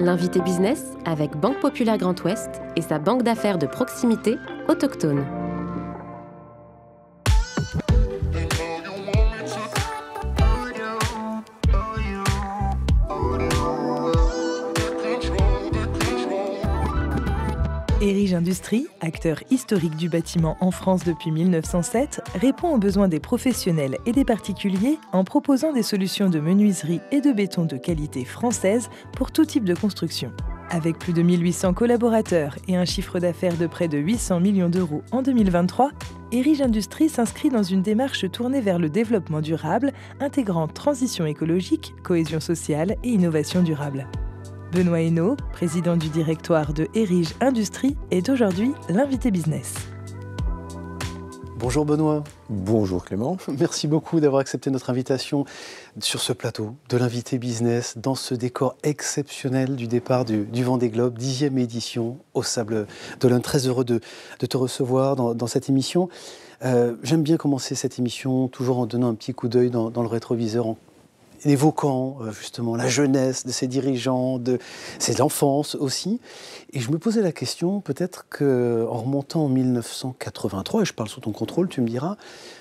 L'invité business avec Banque Populaire Grand Ouest et sa banque d'affaires de proximité autochtone. Erige Industrie, acteur historique du bâtiment en France depuis 1907, répond aux besoins des professionnels et des particuliers en proposant des solutions de menuiserie et de béton de qualité française pour tout type de construction. Avec plus de 1800 collaborateurs et un chiffre d'affaires de près de 800 millions d'euros en 2023, Erige Industrie s'inscrit dans une démarche tournée vers le développement durable, intégrant transition écologique, cohésion sociale et innovation durable. Benoît Hainaut, président du directoire de Erige Industrie, est aujourd'hui l'invité business. Bonjour Benoît. Bonjour Clément. Merci beaucoup d'avoir accepté notre invitation sur ce plateau de l'invité business, dans ce décor exceptionnel du départ du Vendée Globe, 10e édition au Sable d'Olonne. Très heureux de te recevoir dans cette émission. J'aime bien commencer cette émission toujours en donnant un petit coup d'œil dans le rétroviseur, en évoquant justement la jeunesse de ces dirigeants, de ces enfances aussi. Et je me posais la question, peut-être qu'en remontant en 1983, et je parle sous ton contrôle, tu me diras,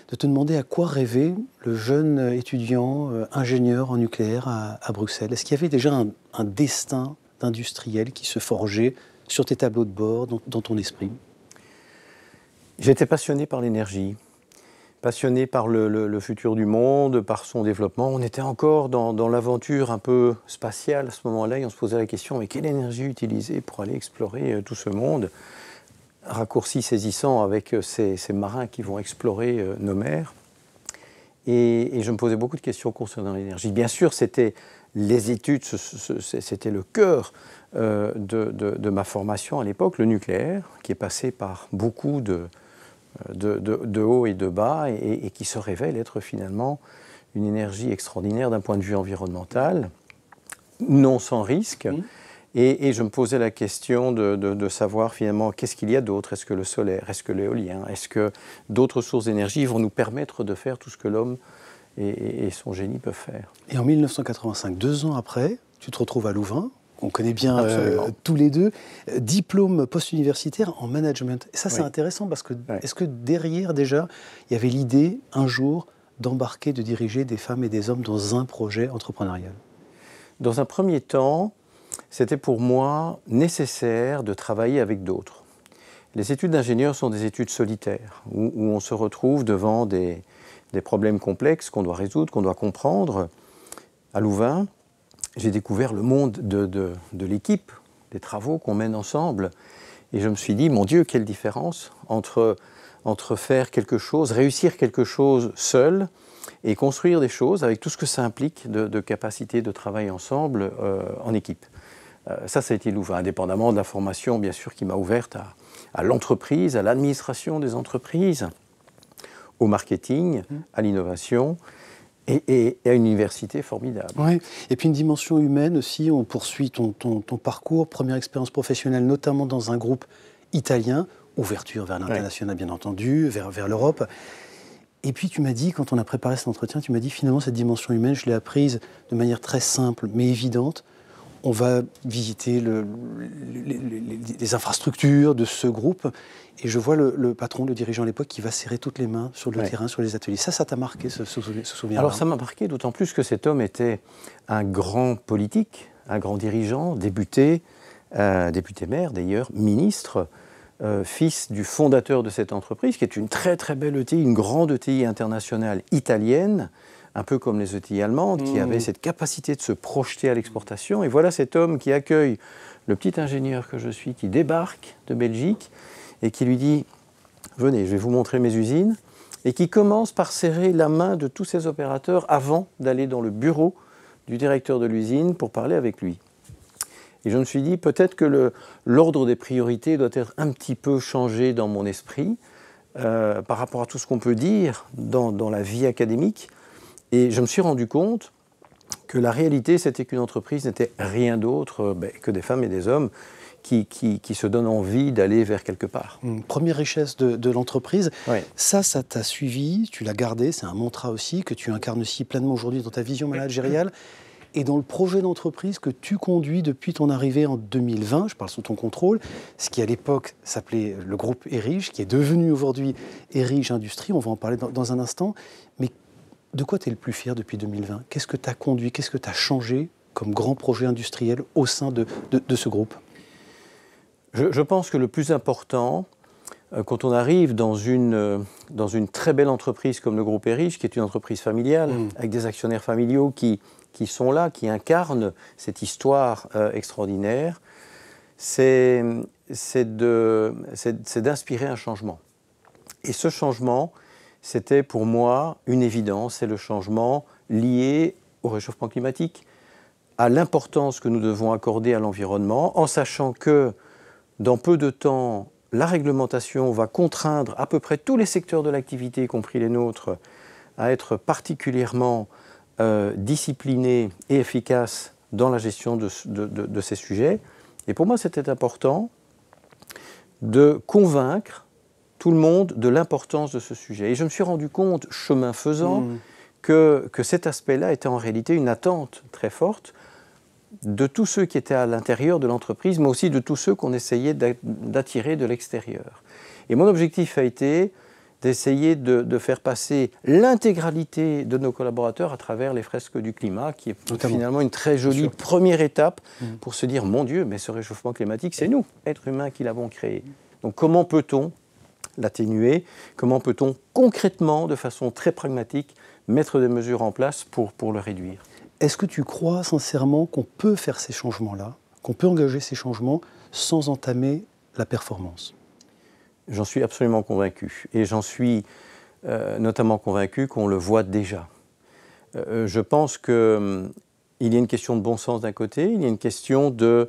de te demander à quoi rêvait le jeune étudiant ingénieur en nucléaire à Bruxelles. Est-ce qu'il y avait déjà un destin d'industriel qui se forgeait sur tes tableaux de bord, dans ton esprit ? J'étais passionné par l'énergie. Passionné par le futur du monde, par son développement. On était encore dans l'aventure un peu spatiale à ce moment-là et on se posait la question, mais quelle énergie utiliser pour aller explorer tout ce monde ? Raccourci saisissant avec ces marins qui vont explorer nos mers. Et je me posais beaucoup de questions concernant l'énergie. Bien sûr, c'était les études, c'était le cœur de ma formation à l'époque, le nucléaire, qui est passé par beaucoup de haut et de bas et qui se révèle être finalement une énergie extraordinaire d'un point de vue environnemental, non sans risque. Et je me posais la question de savoir finalement qu'est-ce qu'il y a d'autre. Est-ce que le solaire, est-ce que l'éolien, est-ce que d'autres sources d'énergie vont nous permettre de faire tout ce que l'homme et son génie peuvent faire. Et en 1985, 2 ans après, tu te retrouves à Louvain. On connaît bien tous les deux, diplôme post-universitaire en management. Et ça, c'est intéressant parce que est-ce que derrière, déjà, il y avait l'idée, un jour, d'embarquer, de diriger des femmes et des hommes dans un projet entrepreneurial ? Dans un premier temps, c'était pour moi nécessaire de travailler avec d'autres. Les études d'ingénieur sont des études solitaires, où on se retrouve devant des problèmes complexes qu'on doit résoudre, qu'on doit comprendre. À Louvain, j'ai découvert le monde de l'équipe, des travaux qu'on mène ensemble. Et je me suis dit, mon Dieu, quelle différence entre faire quelque chose, réussir quelque chose seul et construire des choses avec tout ce que ça implique de capacité de travail ensemble en équipe. Ça a été Louvain, indépendamment de la formation, bien sûr, qui m'a ouverte à l'entreprise, à l'administration des entreprises, au marketing, à l'innovation. Et à une université formidable. Oui, et puis une dimension humaine aussi, on poursuit ton parcours, première expérience professionnelle, notamment dans un groupe italien, ouverture vers l'international bien entendu, vers l'Europe. Et puis tu m'as dit, quand on a préparé cet entretien, tu m'as dit finalement cette dimension humaine, je l'ai apprise de manière très simple mais évidente. On va visiter les infrastructures de ce groupe et je vois le patron, le dirigeant à l'époque qui va serrer toutes les mains sur le terrain, sur les ateliers. Ça t'a marqué ce souvenir-là ? Alors ça m'a marqué d'autant plus que cet homme était un grand politique, un grand dirigeant, député maire d'ailleurs, ministre, fils du fondateur de cette entreprise qui est une très très belle ETI, une grande ETI internationale italienne, un peu comme les ETI allemandes, qui avaient cette capacité de se projeter à l'exportation. Et voilà cet homme qui accueille le petit ingénieur que je suis, qui débarque de Belgique et qui lui dit « Venez, je vais vous montrer mes usines », et qui commence par serrer la main de tous ses opérateurs avant d'aller dans le bureau du directeur de l'usine pour parler avec lui. Et je me suis dit, peut-être que l'ordre des priorités doit être un petit peu changé dans mon esprit par rapport à tout ce qu'on peut dire dans la vie académique. Et je me suis rendu compte que la réalité, c'était qu'une entreprise n'était rien d'autre que des femmes et des hommes qui se donnent envie d'aller vers quelque part. Première richesse de l'entreprise. Ça t'a suivi, tu l'as gardé, c'est un mantra aussi que tu incarnes aussi pleinement aujourd'hui dans ta vision managériale. et dans le projet d'entreprise que tu conduis depuis ton arrivée en 2020, je parle sous ton contrôle, ce qui à l'époque s'appelait le groupe Erige, qui est devenu aujourd'hui Erige Industrie, on va en parler dans un instant, mais de quoi tu es le plus fier depuis 2020? Qu'est-ce que tu as conduit, qu'est-ce que tu as changé comme grand projet industriel au sein de ce groupe? Je pense que le plus important, quand on arrive dans une très belle entreprise comme le groupe Erige, qui est une entreprise familiale, avec des actionnaires familiaux qui sont là, qui incarnent cette histoire extraordinaire, c'est d'inspirer un changement. Et ce changement, c'était pour moi une évidence, c'est le changement lié au réchauffement climatique, à l'importance que nous devons accorder à l'environnement, en sachant que dans peu de temps, la réglementation va contraindre à peu près tous les secteurs de l'activité, y compris les nôtres, à être particulièrement disciplinés et efficaces dans la gestion de ces sujets. Et pour moi, c'était important de convaincre tout le monde de l'importance de ce sujet. Et je me suis rendu compte, chemin faisant, que cet aspect-là était en réalité une attente très forte de tous ceux qui étaient à l'intérieur de l'entreprise, mais aussi de tous ceux qu'on essayait d'attirer de l'extérieur. Et mon objectif a été d'essayer de faire passer l'intégralité de nos collaborateurs à travers les fresques du climat, qui est finalement une très jolie première étape pour se dire, mon Dieu, mais ce réchauffement climatique, c'est nous, êtres humains, qui l'avons créé. Donc comment peut-on l'atténuer? Comment peut-on concrètement, de façon très pragmatique, mettre des mesures en place pour le réduire? Est-ce que tu crois sincèrement qu'on peut faire ces changements-là, qu'on peut engager ces changements sans entamer la performance? J'en suis absolument convaincu. Et j'en suis notamment convaincu qu'on le voit déjà. Je pense qu'il y a une question de bon sens d'un côté, il y a une question de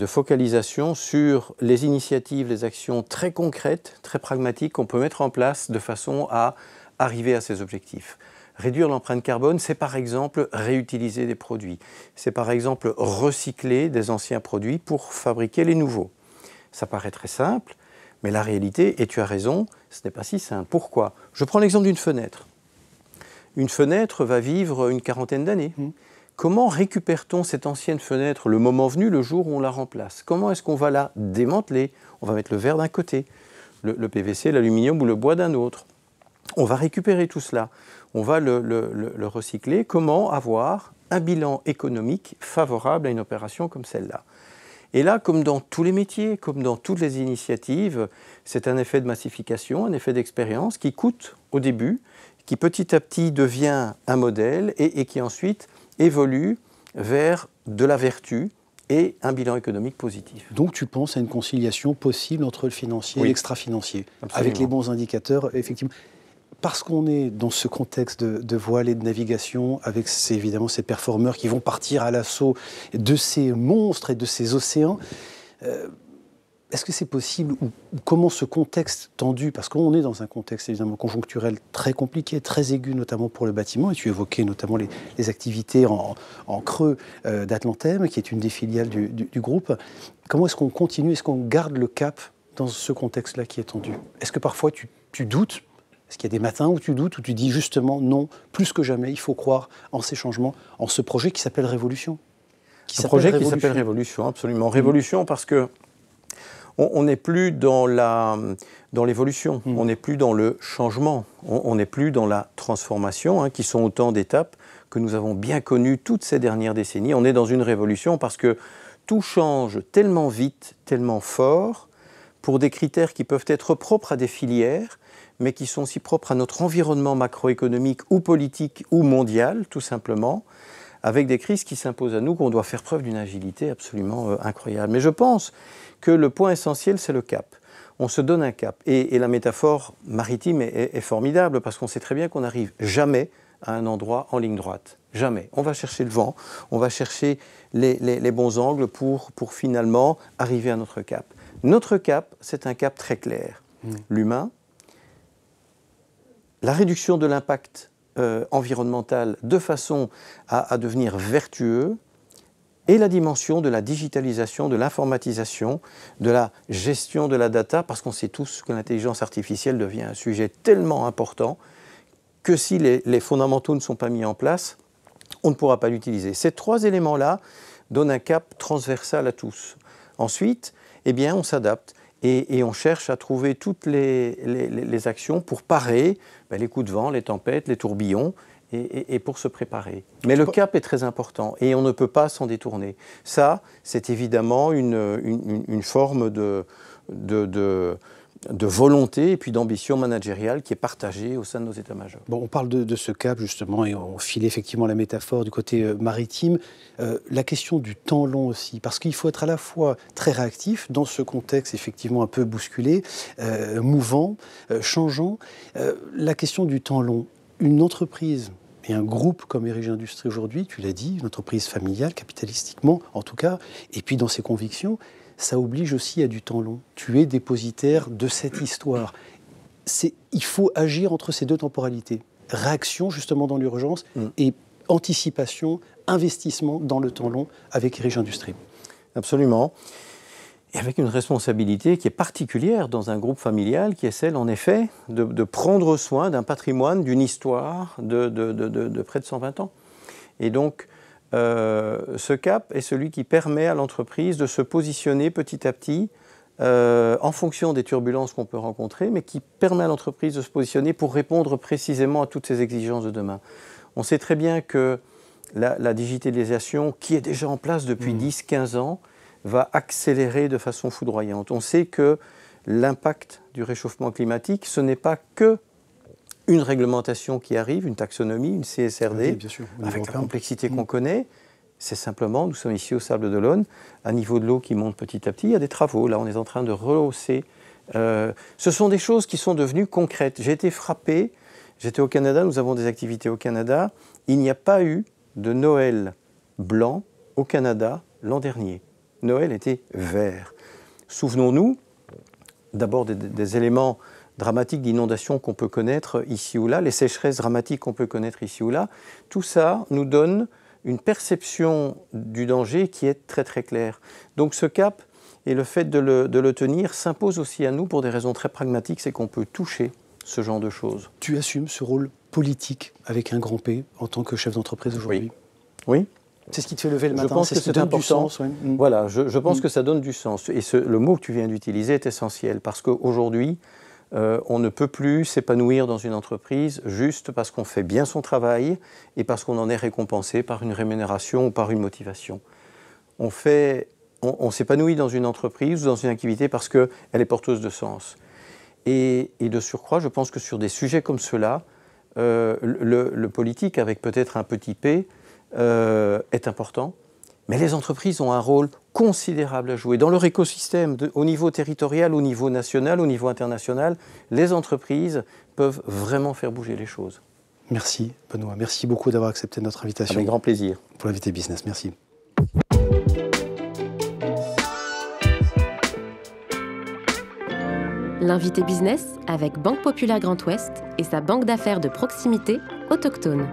focalisation sur les initiatives, les actions très concrètes, très pragmatiques qu'on peut mettre en place de façon à arriver à ces objectifs. Réduire l'empreinte carbone, c'est par exemple réutiliser des produits. C'est par exemple recycler des anciens produits pour fabriquer les nouveaux. Ça paraît très simple, mais la réalité, et tu as raison, ce n'est pas si simple. Pourquoi? Je prends l'exemple d'une fenêtre. Une fenêtre va vivre une quarantaine d'années. Comment récupère-t-on cette ancienne fenêtre le moment venu, le jour où on la remplace? Comment est-ce qu'on va la démanteler? On va mettre le verre d'un côté, le PVC, l'aluminium ou le bois d'un autre. On va récupérer tout cela. On va le recycler. Comment avoir un bilan économique favorable à une opération comme celle-là? Et là, comme dans tous les métiers, comme dans toutes les initiatives, c'est un effet de massification, un effet d'expérience qui coûte au début, qui petit à petit devient un modèle et qui ensuite évolue vers de la vertu et un bilan économique positif. Donc tu penses à une conciliation possible entre le financier et l'extra-financier, avec les bons indicateurs, effectivement. Parce qu'on est dans ce contexte de voile et de navigation, avec évidemment ces performeurs qui vont partir à l'assaut de ces monstres et de ces océans, est-ce que c'est possible, ou comment ce contexte tendu, parce qu'on est dans un contexte évidemment conjoncturel très compliqué, très aigu, notamment pour le bâtiment, et tu évoquais notamment les activités en creux d'Atlantem, qui est une des filiales du groupe, comment est-ce qu'on continue, est-ce qu'on garde le cap dans ce contexte-là qui est tendu? Est-ce que parfois tu doutes? Est-ce qu'il y a des matins où tu doutes, où tu dis justement non, plus que jamais, il faut croire en ces changements, en ce projet qui s'appelle Révolution? Un projet qui s'appelle Révolution, absolument. Révolution parce que on n'est plus dans l'évolution, on n'est plus dans le changement, on n'est plus dans la transformation, qui sont autant d'étapes que nous avons bien connues toutes ces dernières décennies. On est dans une révolution parce que tout change tellement vite, tellement fort, pour des critères qui peuvent être propres à des filières, mais qui sont aussi propres à notre environnement macroéconomique ou politique ou mondial, tout simplement, avec des crises qui s'imposent à nous, qu'on doit faire preuve d'une agilité absolument incroyable. Mais je pense que le point essentiel, c'est le cap. On se donne un cap. Et la métaphore maritime est formidable, parce qu'on sait très bien qu'on n'arrive jamais à un endroit en ligne droite. Jamais. On va chercher le vent, on va chercher les bons angles pour finalement arriver à notre cap. Notre cap, c'est un cap très clair. L'humain, la réduction de l'impact environnemental de façon à devenir vertueux, et la dimension de la digitalisation, de l'informatisation, de la gestion de la data, parce qu'on sait tous que l'intelligence artificielle devient un sujet tellement important que si les fondamentaux ne sont pas mis en place, on ne pourra pas l'utiliser. Ces 3 éléments-là donnent un cap transversal à tous. Ensuite, eh bien, on s'adapte et on cherche à trouver toutes les actions pour parer les coups de vent, les tempêtes, les tourbillons, et pour se préparer. Mais le cap est très important et on ne peut pas s'en détourner. Ça, c'est évidemment une forme de volonté et puis d'ambition managériale qui est partagée au sein de nos états-majors. Bon, on parle de ce cap justement et on file effectivement la métaphore du côté maritime. La question du temps long aussi, parce qu'il faut être à la fois très réactif dans ce contexte effectivement un peu bousculé, mouvant, changeant. La question du temps long, une entreprise et un groupe comme Érige Industrie aujourd'hui, tu l'as dit, une entreprise familiale, capitalistiquement en tout cas, et puis dans ses convictions, ça oblige aussi à du temps long. Tu es dépositaire de cette histoire. Il faut agir entre ces 2 temporalités. Réaction justement dans l'urgence et anticipation, investissement dans le temps long avec Érige Industrie. Absolument. Et avec une responsabilité qui est particulière dans un groupe familial, qui est celle, en effet, de prendre soin d'un patrimoine, d'une histoire de près de 120 ans. Et donc, ce cap est celui qui permet à l'entreprise de se positionner petit à petit en fonction des turbulences qu'on peut rencontrer, mais qui permet à l'entreprise de se positionner pour répondre précisément à toutes ces exigences de demain. On sait très bien que la digitalisation, qui est déjà en place depuis 10-15 ans, va accélérer de façon foudroyante. On sait que l'impact du réchauffement climatique, ce n'est pas que une réglementation qui arrive, une taxonomie, une CSRD, oui, bien sûr, avec la complexité qu'on connaît. C'est simplement, nous sommes ici au Sable d'Olonne, à niveau de l'eau qui monte petit à petit, il y a des travaux, là on est en train de rehausser. Ce sont des choses qui sont devenues concrètes. J'ai été frappé, j'étais au Canada, nous avons des activités au Canada, il n'y a pas eu de Noël blanc au Canada l'an dernier. Noël était vert. Souvenons-nous d'abord des éléments dramatiques d'inondation qu'on peut connaître ici ou là, les sécheresses dramatiques qu'on peut connaître ici ou là. Tout ça nous donne une perception du danger qui est très très claire. Donc ce cap et le fait de le tenir s'impose aussi à nous pour des raisons très pragmatiques, c'est qu'on peut toucher ce genre de choses. Tu assumes ce rôle politique avec un grand P en tant que chef d'entreprise aujourd'hui ? Oui. C'est ce qui te fait lever le matin, je pense que c'est important. Du sens, ouais. Voilà, je pense que ça donne du sens. Et le mot que tu viens d'utiliser est essentiel parce qu'aujourd'hui, on ne peut plus s'épanouir dans une entreprise juste parce qu'on fait bien son travail et parce qu'on en est récompensé par une rémunération ou par une motivation. On s'épanouit dans une entreprise ou dans une activité parce qu'elle est porteuse de sens. Et de surcroît, je pense que sur des sujets comme ceux-là, le politique, avec peut-être un petit p, est important, mais les entreprises ont un rôle considérable à jouer. Dans leur écosystème, au niveau territorial, au niveau national, au niveau international, les entreprises peuvent vraiment faire bouger les choses. Merci Benoît, merci beaucoup d'avoir accepté notre invitation. Avec grand plaisir. Pour l'invité business, merci. L'invité business avec Banque Populaire Grand Ouest et sa banque d'affaires de proximité autochtone.